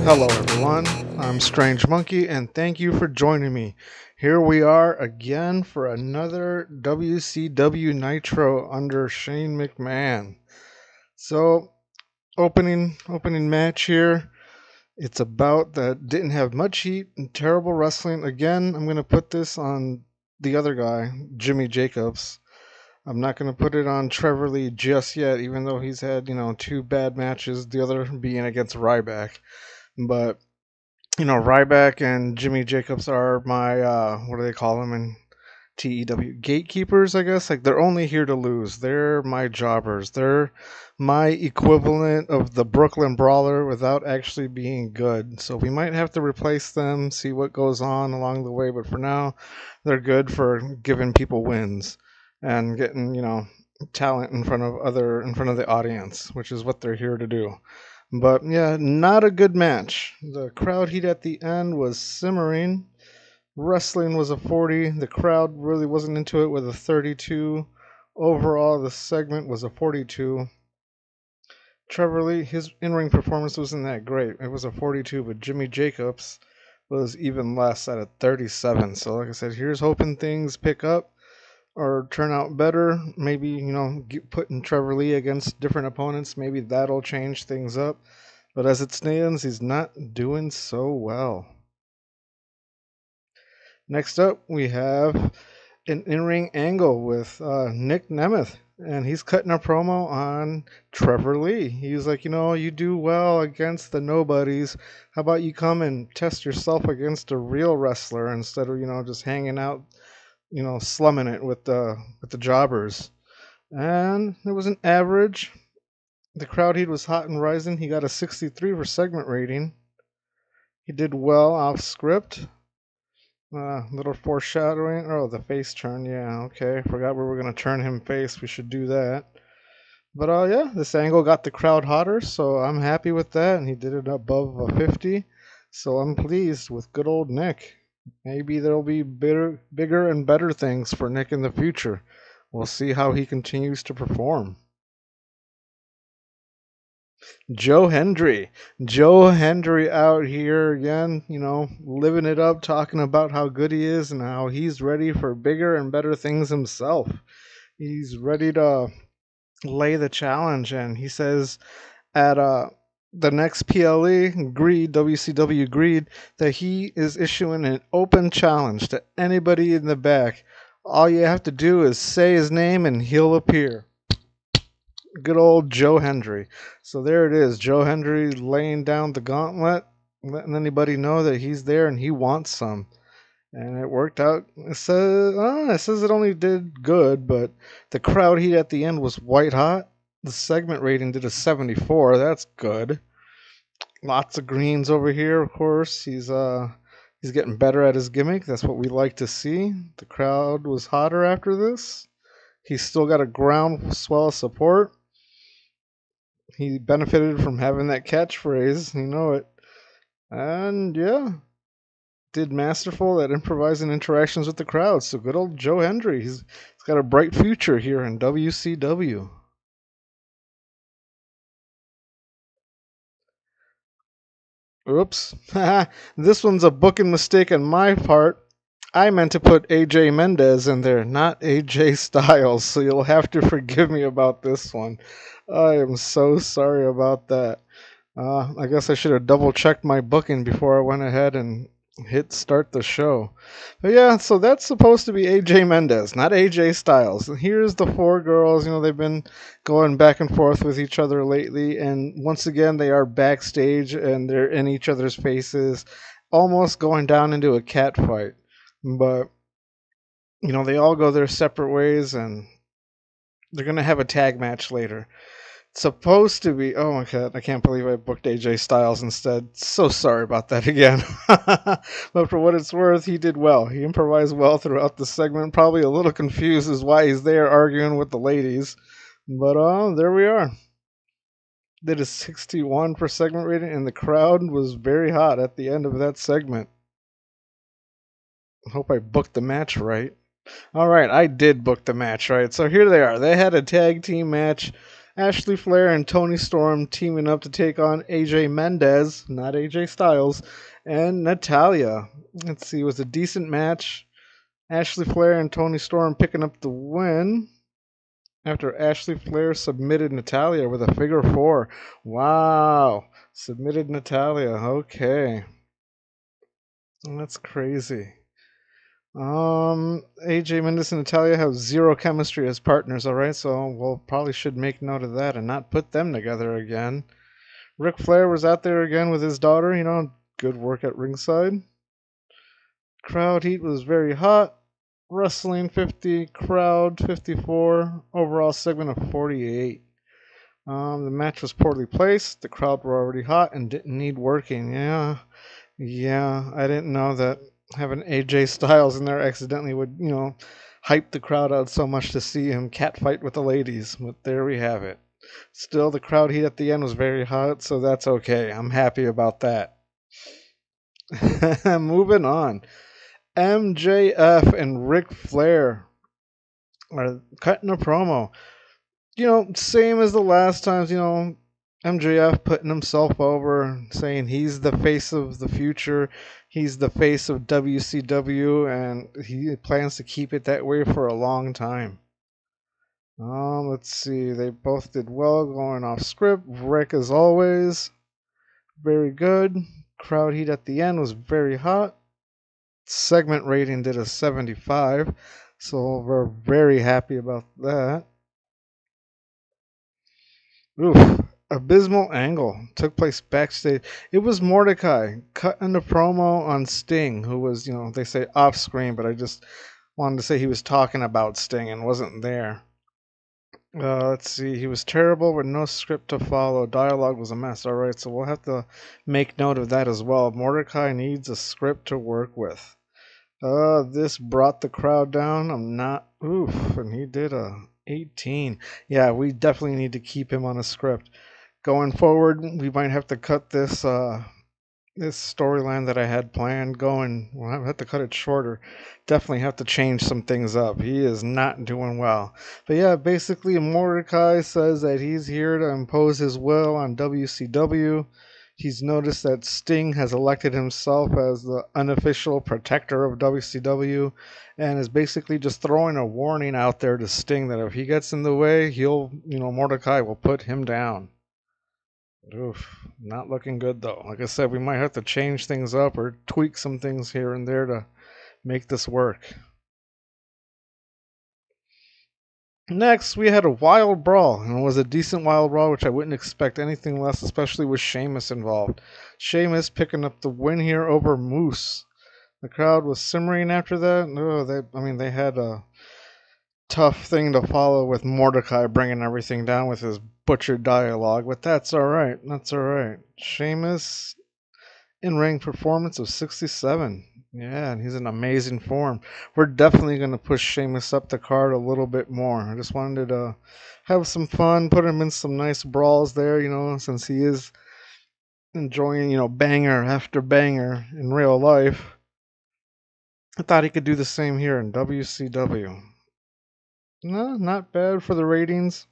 Hello, everyone. I'm Strange Monkey, and thank you for joining me. Here we are again for another WCW Nitro under Shane McMahon. So, opening match here. It's about that didn't have much heat and terrible wrestling. Again, I'm gonna put this on the other guy, Jimmy Jacobs. I'm not gonna put it on Trevor Lee just yet, even though he's had two bad matches. The other being against Ryback, but Ryback and Jimmy Jacobs are my what do they call them in TEW? Gatekeepers, I guess. Like they're only here to lose. They're my jobbers. They're my equivalent of the Brooklyn Brawler without actually being good. So we might have to replace them, see what goes on along the way, but for now, they're good for giving people wins and getting, talent in front of the audience, which is what they're here to do. But yeah, not a good match. The crowd heat at the end was simmering. Wrestling was a 40. The crowd really wasn't into it with a 32. Overall, the segment was a 42. Trevor Lee, his in-ring performance wasn't that great. It was a 42, but Jimmy Jacobs was even less at a 37. So like I said, here's hoping things pick up or turn out better. Maybe, putting Trevor Lee against different opponents, maybe that'll change things up. But as it stands, he's not doing so well. Next up, we have an in-ring angle with Nick Nemeth, and he's cutting a promo on Trevor Lee. He's like, you do well against the nobodies. How about you come and test yourself against a real wrestler instead of, just hanging out, slumming it with the jobbers. And it was an average. The crowd heat was hot and rising. He got a 63 for segment rating. He did well off script. Little foreshadowing. Oh, the face turn. Yeah, okay. Forgot we were going to turn him face. We should do that. But yeah, this angle got the crowd hotter, so I'm happy with that. And he did it above a 50. So I'm pleased with good old Nick. Maybe there'll be bigger and better things for Nick in the future. We'll see how he continues to perform. Joe Hendry. Joe Hendry out here again, living it up, talking about how good he is and how he's ready for bigger and better things himself. He's ready to lay the challenge, and he says at the next PLE Greed, WCW Greed, that he is issuing an open challenge to anybody in the back. All you have to do is say his name and he'll appear. Good old Joe Hendry. So there it is, Joe Hendry laying down the gauntlet, letting anybody know that he's there and he wants some. And it worked out. It says it only did good, but the crowd heat at the end was white hot. The segment rating did a 74. That's good. Lots of greens over here, of course. He's getting better at his gimmick. That's what we like to see. The crowd was hotter after this. He's still got a groundswell of support. He benefited from having that catchphrase, it. And yeah, did masterful at improvising interactions with the crowd. So good old Joe Hendry. He's got a bright future here in WCW. Oops. This one's a booking mistake on my part. I meant to put AJ Mendez in there, not AJ Styles, so you'll have to forgive me about this one. I am so sorry about that. I guess I should have double checked my booking before I went ahead and hit start the show. But yeah, so that's supposed to be AJ Mendez, not AJ Styles. And here's the four girls. They've been going back and forth with each other lately, and once again, they are backstage and they're in each other's faces, almost going down into a cat fight. But they all go their separate ways, and they're gonna have a tag match later. It's supposed to be. Oh my god! I can't believe I booked AJ Styles instead. So sorry about that again. But for what it's worth, he did well. He improvised well throughout the segment. Probably a little confused as why he's there arguing with the ladies. But there we are. Did a 61 for segment rating, and the crowd was very hot at the end of that segment. Hope I booked the match right. All right, I did book the match right. So here they are. They had a tag team match Ashley Flair and Toni Storm teaming up to take on AJ Mendez, not AJ Styles, and Natalia. Let's see, it was a decent match. Ashley Flair and Toni Storm picking up the win after Ashley Flair submitted Natalia with a figure four. Wow. Submitted Natalia. Okay. That's crazy. AJ Mendez and Natalia have zero chemistry as partners, alright, so we'll probably should make note of that and not put them together again. Ric Flair was out there again with his daughter, good work at ringside. Crowd heat was very hot. Wrestling 50, crowd 54, overall segment of 48. The match was poorly placed. The crowd were already hot and didn't need working. Yeah, I didn't know that having AJ Styles in there accidentally would, hype the crowd out so much to see him catfight with the ladies. But there we have it. Still, the crowd heat at the end was very hot, so that's okay. I'm happy about that. Moving on. MJF and Ric Flair are cutting a promo. Same as the last times, MJF putting himself over, saying he's the face of the future, he's the face of WCW, and he plans to keep it that way for a long time. Let's see, they both did well going off script. Rick, as always, very good. Crowd heat at the end was very hot. Segment rating did a 75, so we're very happy about that. Oof. Abysmal angle took place backstage. It was Mordecai cutting a promo on Sting, who was, they say off screen, but I just wanted to say he was talking about Sting and wasn't there. Let's see. He was terrible with no script to follow. Dialogue was a mess. All right, so we'll have to make note of that as well. Mordecai needs a script to work with. This brought the crowd down. I'm not. Oof, and he did a 18. Yeah, we definitely need to keep him on a script. Going forward, we might have to cut this storyline that I had planned going. Well, I have to cut it shorter. Definitely have to change some things up. He is not doing well. But yeah, basically, Mordecai says that he's here to impose his will on WCW. He's noticed that Sting has elected himself as the unofficial protector of WCW and is basically just throwing a warning out there to Sting that if he gets in the way, Mordecai will put him down. Oof, not looking good though. Like I said, we might have to change things up or tweak some things here and there to make this work. Next, we had a wild brawl, and it was a decent wild brawl, which I wouldn't expect anything less, especially with Sheamus involved. Sheamus picking up the win here over Moose. The crowd was simmering after that. No, they had a tough thing to follow with Mordecai bringing everything down with his butchered dialogue, but that's all right. That's all right. Sheamus in-ring performance of 67. Yeah, and he's in amazing form. We're definitely going to push Sheamus up the card a little bit more. I just wanted to have some fun, put him in some nice brawls there, since he is enjoying, banger after banger in real life. I thought he could do the same here in WCW. No, not bad for the ratings.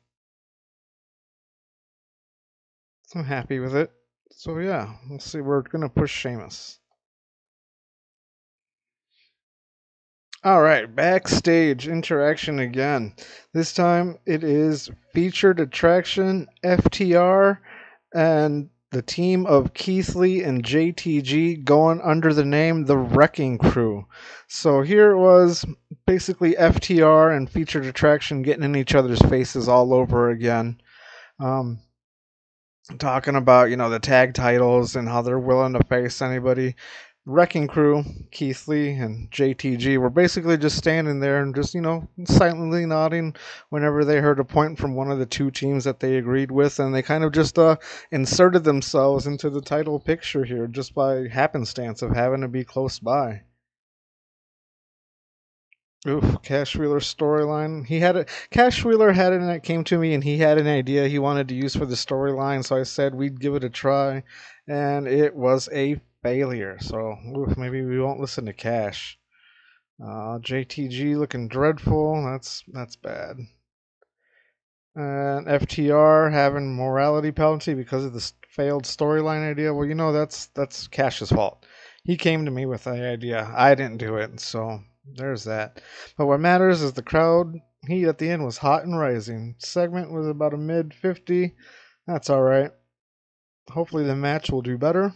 I'm happy with it. So yeah, we'll see. We're going to push Sheamus. All right, backstage interaction again. This time it is featured attraction FTR and the team of Keith Lee and JTG going under the name The Wrecking Crew. So here it was basically FTR and featured attraction getting in each other's faces all over again. Talking about, the tag titles and how they're willing to face anybody. Wrecking Crew, Keith Lee, and JTG were basically just standing there and just, silently nodding whenever they heard a point from one of the two teams that they agreed with, and they kind of just inserted themselves into the title picture here just by happenstance of having to be close by. Oof, Cash Wheeler's storyline. Cash Wheeler had it and it came to me and he had an idea he wanted to use for the storyline, so I said we'd give it a try, and it was a failure. So oof, maybe we won't listen to Cash. JTG looking dreadful. That's bad. And FTR having morality penalty because of this failed storyline idea. Well, that's Cash's fault. He came to me with the idea. I didn't do it, so there's that. But what matters is the crowd heat at the end was hot and rising. Segment was about a mid 50. That's all right. Hopefully the match will do better.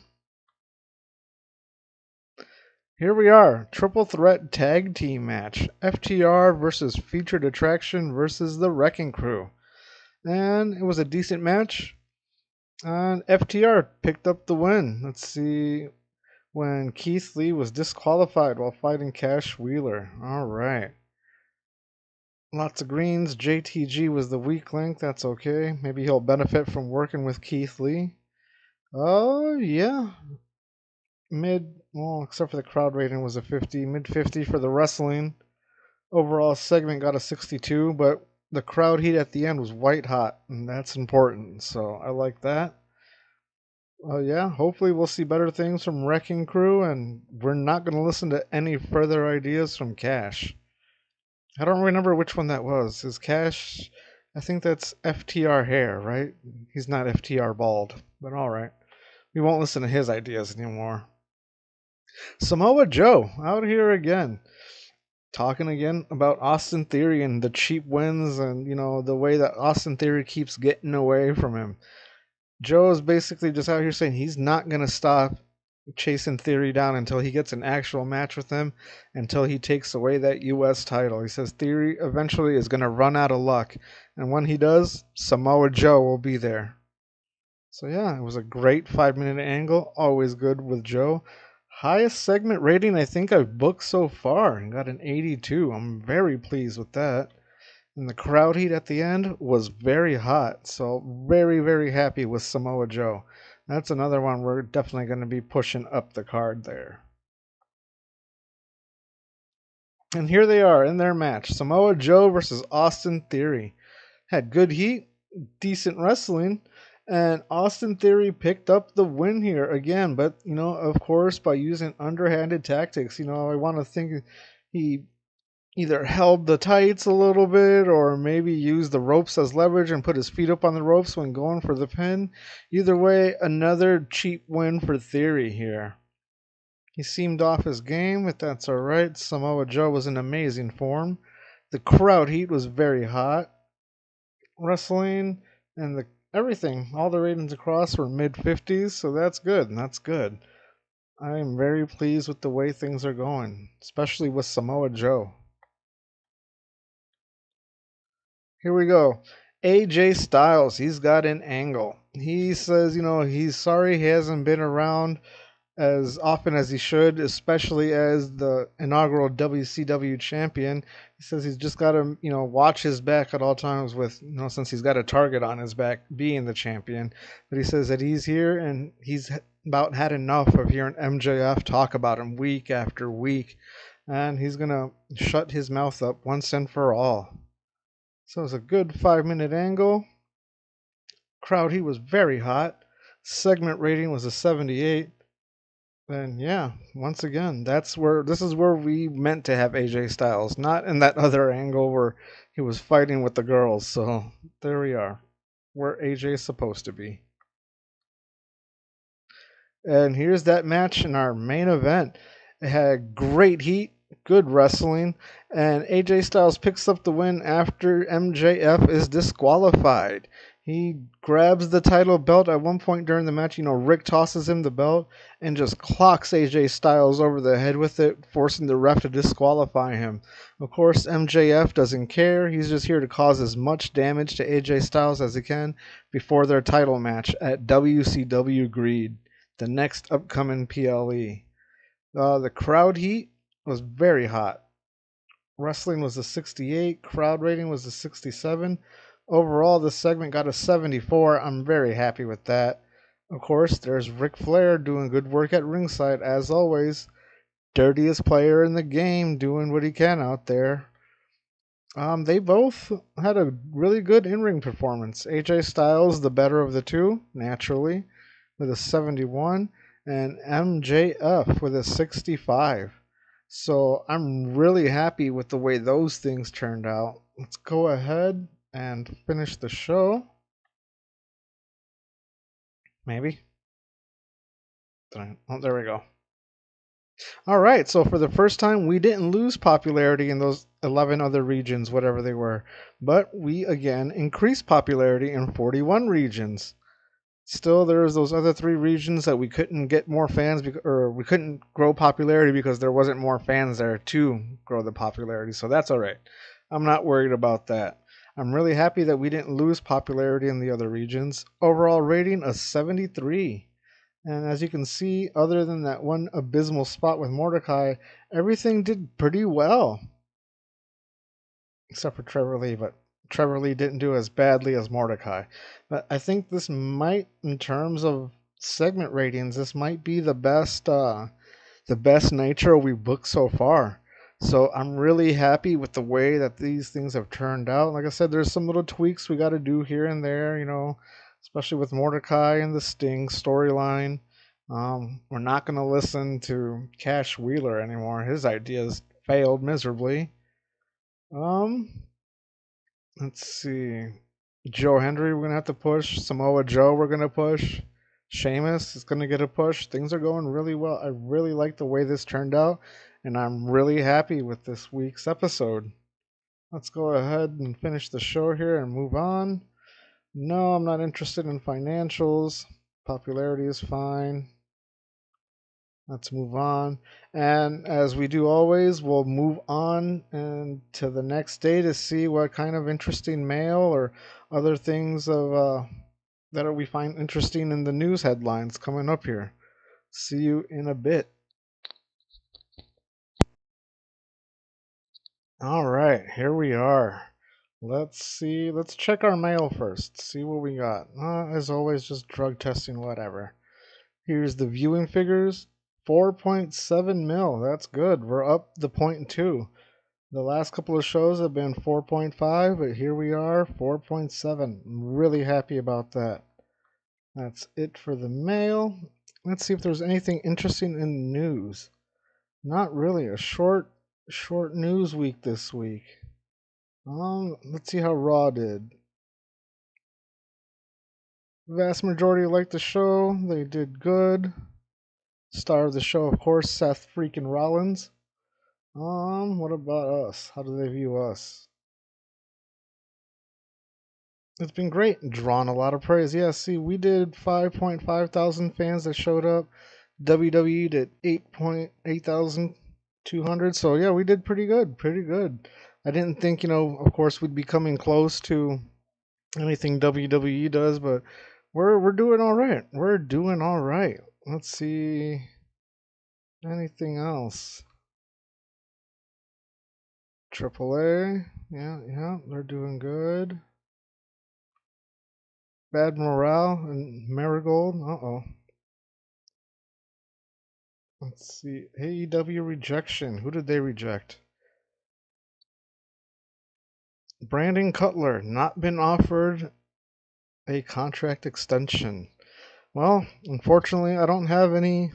Here we are, triple threat tag team match. FTR versus Featured Attraction versus the Wrecking Crew. And it was a decent match. And FTR picked up the win. Let's see, when Keith Lee was disqualified while fighting Cash Wheeler. All right. Lots of greens. JTG was the weak link. That's okay. Maybe he'll benefit from working with Keith Lee. Oh, yeah. Well, except for the crowd rating was a 50. Mid 50 for the wrestling. Overall segment got a 62, but the crowd heat at the end was white hot, and that's important. So I like that. Yeah, hopefully we'll see better things from Wrecking Crew, and we're not going to listen to any further ideas from Cash. I don't remember which one that was. Is Cash? I think that's FTR hair, right? He's not FTR bald, but all right. We won't listen to his ideas anymore. Samoa Joe out here again, talking again about Austin Theory and the cheap wins, and the way that Austin Theory keeps getting away from him. Joe is basically just out here saying he's not going to stop chasing Theory down until he gets an actual match with him, until he takes away that U.S. title. He says Theory eventually is going to run out of luck, and when he does, Samoa Joe will be there. So yeah, it was a great 5-minute angle, always good with Joe. Highest segment rating I think I've booked so far, and got an 82. I'm very pleased with that. And the crowd heat at the end was very hot, so very, very happy with Samoa Joe. That's another one we're definitely going to be pushing up the card there. And here they are in their match, Samoa Joe versus Austin Theory. Had good heat, decent wrestling, and Austin Theory picked up the win here again, but of course by using underhanded tactics. I want to think he either held the tights a little bit or maybe used the ropes as leverage and put his feet up on the ropes when going for the pin. Either way, another cheap win for Theory here. He seemed off his game, but that's alright. Samoa Joe was in amazing form. The crowd heat was very hot. Wrestling and everything, all the ratings across were mid 50s, so that's good. That's good. I am very pleased with the way things are going, especially with Samoa Joe. Here we go. AJ Styles, he's got an angle. He says, he's sorry he hasn't been around as often as he should, especially as the inaugural WCW champion. He says he's just got to, watch his back at all times with, since he's got a target on his back being the champion. But he says that he's here and he's about had enough of hearing MJF talk about him week after week. And he's going to shut his mouth up once and for all. So it's a good 5-minute angle. Crowd heat was very hot. Segment rating was a 78. And yeah, once again, this is where we meant to have AJ Styles, not in that other angle where he was fighting with the girls. So there we are, where AJ is supposed to be. And here's that match in our main event. It had great heat, good wrestling, and AJ Styles picks up the win after MJF is disqualified. He grabs the title belt at one point during the match. Rick tosses him the belt and just clocks AJ Styles over the head with it, forcing the ref to disqualify him. Of course, MJF doesn't care. He's just here to cause as much damage to AJ Styles as he can before their title match at WCW Greed, the next upcoming PLE. The crowd heat was very hot. Wrestling was a 68. Crowd rating was a 67. Overall, this segment got a 74. I'm very happy with that. Of course, there's Ric Flair doing good work at ringside, as always. Dirtiest player in the game, doing what he can out there. They both had a really good in-ring performance. AJ Styles, the better of the two, naturally, with a 71, and MJF with a 65. So I'm really happy with the way those things turned out. Let's go ahead and finish the show. Maybe. Oh, there we go. All right, so for the first time, we didn't lose popularity in those 11 other regions, whatever they were, but we again increased popularity in 41 regions. Still, there's those other 3 regions that we couldn't get more fans, or we couldn't grow popularity because there wasn't more fans there to grow the popularity. So that's all right. I'm not worried about that. I'm really happy that we didn't lose popularity in the other regions. Overall rating of 73. And as you can see, other than that one abysmal spot with Mordecai, everything did pretty well. Except for Trevor Lee, but Trevor Lee didn't do as badly as Mordecai. But I think this might, in terms of segment ratings, this might be the best Nitro we booked so far. So I'm really happy with the way that these things have turned out. Like I said, there's some little tweaks we got to do here and there, especially with Mordecai and the Sting storyline. We're not going to listen to Cash Wheeler anymore. His ideas failed miserably. Um, let's see. Joe Hendry, we're gonna have to push. Samoa Joe, we're gonna push. Sheamus is gonna get a push. Things are going really well. I really like the way this turned out, and I'm really happy with this week's episode. Let's go ahead and finish the show here and move on. No, I'm not interested in financials. Popularity is fine. Let's move on. And as we do always, we'll move on and to the next day to see what kind of interesting mail or other things that we find interesting in the news headlines coming up here. See you in a bit. All right, here we are. Let's see. Let's check our mail first. See what we got. As always, just drug testing, whatever. Here's the viewing figures. 4.7 mil. That's good. We're up the 0.2. The last couple of shows have been 4.5, but here we are, 4.7. I'm really happy about that. That's it for the mail. Let's see if there's anything interesting in the news. Not really. A short news week this week. Let's see how Raw did. Vast majority liked the show. They did good. Star of the show, of course, Seth freaking Rollins. What about us? How do they view us? It's been great. Drawn a lot of praise. Yeah, see, we did 5.5 thousand fans that showed up. WWE did 8.8 thousand 200. So yeah, we did pretty good. Pretty good. I didn't think, of course we'd be coming close to anything WWE does, but we're doing all right. We're doing all right. Let's see anything else. AAA, yeah, they're doing good. Bad morale and Marigold. Uh-oh. Let's see. AEW rejection. Who did they reject? Brandon Cutler. Not been offered a contract extension. Well, unfortunately, I don't have any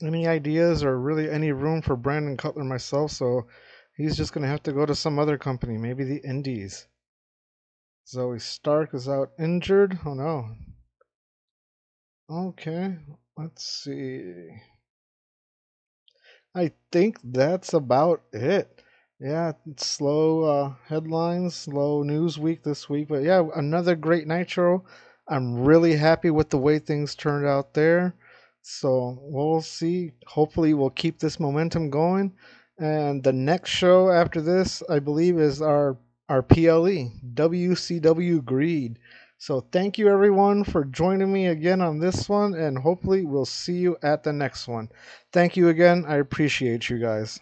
ideas or really any room for Brandon Cutler myself, so he's just gonna have to go to some other company, maybe the Indies. Zoe Stark is out injured. Oh no. Okay, let's see. I think that's about it. Yeah, it's slow headlines, slow news week this week, but yeah, another great Nitro. I'm really happy with the way things turned out there. So we'll see. Hopefully, we'll keep this momentum going. And the next show after this, I believe, is our PLE WCW Greed. So thank you everyone for joining me again on this one, and hopefully we'll see you at the next one. Thank you again. I appreciate you guys.